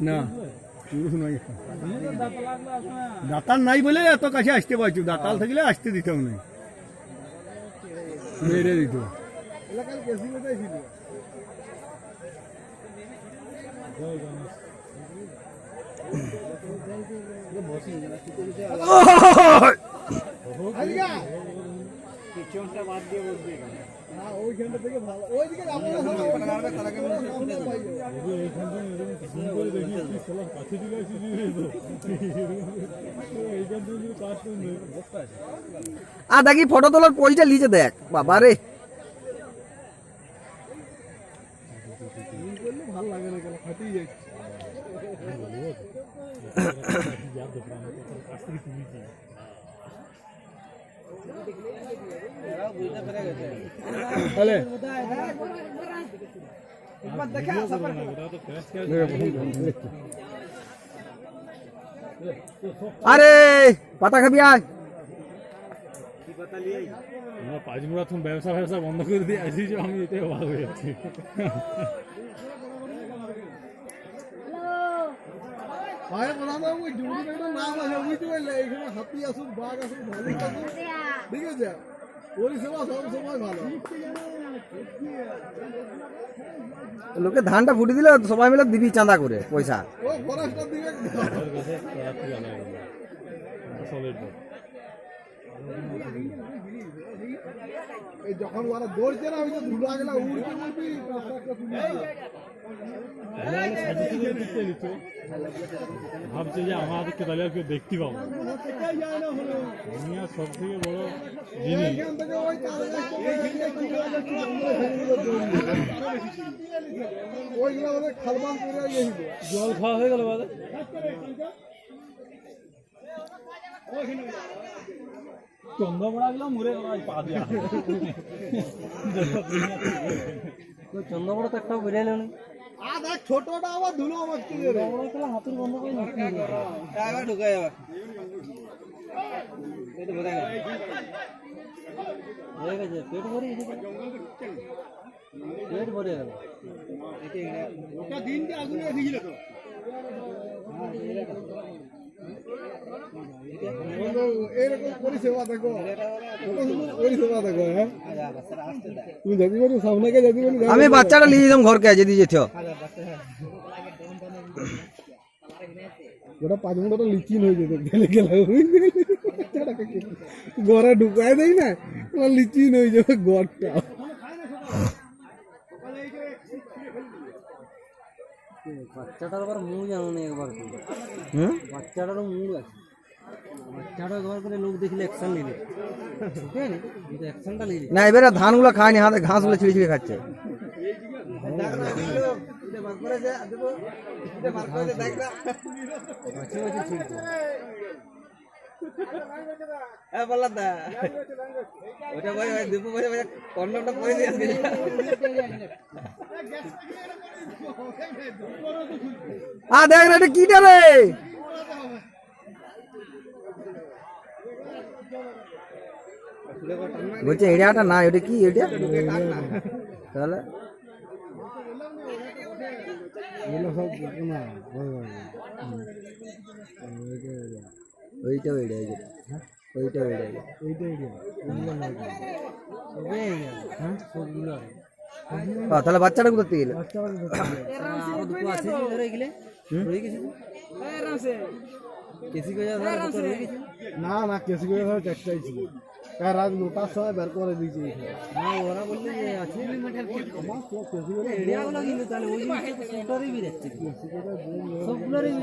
না পুরুষ নাই, দাতাল নাই বলে এত কাছে আসতে পারছি, দাতাল থাকলে আসতে দিতাম না, মেরে দিত। আর দেখি ফটো তোলার পয়সা লিচে দেখ বাবা রে, ভালো লাগে না, ফাটিয়ে যাচ্ছে। আরে পাতা খাবি আয়, পাঁচমুড়া তুমি ব্যবসা বন্ধ করে দিয়ে আসি, আমি এটাই অবাক হয়ে যাচ্ছি। হাতি আসুক, বাঘ আসুক, ভালো ঠিক আছে, পরিষেবা সব সময় ভালো। লোকে ধানটা ফুটি দিলে সবাই মিলে দিবি চাঁদা করে পয়সা। যখন ওরা দৌড়ছে না, ধুলা গেলা উড়তে ভাবছে যে আমাদেরকে তাহলে আর কেউ দেখতে পাবো, দুনিয়ার সব থেকে বড় জিনিস। জল খাওয়া হয়ে গেল বাদে চন্দ্রপড়া গেলাম মুড়ে পা দিয়া, চন্দ্রপড়া তো একটাও বেরিয়ে এলো না। ছোটটা আবার ধুলো হাতের বন্ধ করে ঢুকাই হয়ে গেছে, পেট ভরে গেছে, পেট ভরে গেল। দিন আগুনে দিয়েছিল তো, এরকম পরিষেবা দেখো, পরিষেবা দেখো। হ্যাঁ তুমি যেতে পারো সামনে, যেতে পারো। আমি বাচ্চাটা নিয়ে যেতাম ঘরকে যদি যেত, ওটা 5 মিনিট লিচিন হয়ে যেত, গেলে গেলে ঘরে ঢুকায় দেয় না, লিচিন হয়ে যাবে ঘরটা। বাচ্চাটার আবার মুখ জানো না একবার, বাচ্চাটারও মুখ আছে, বাচ্চাটা একবার করে লোক দেখলে অ্যাকশন নিলে, অ্যাকশনটা নিলে না। এবারে ধানগুলো খায়নি, হাতে ঘাসগুলো ছিঁড়ে ছিঁড়ে খাচ্ছে। দেখ না এটা কি রে, বলছে এরিয়াটা না, এটা কি এটা তাহলে ওইটা তাহলে বাচ্চাটা কোথা থেকে গেলে? না না, কেসি করে ধরো একটাই ছিল, রাত 9টার সময় বের করে দিয়েছি। ওরা বলছে যে আছে সবগুলোরই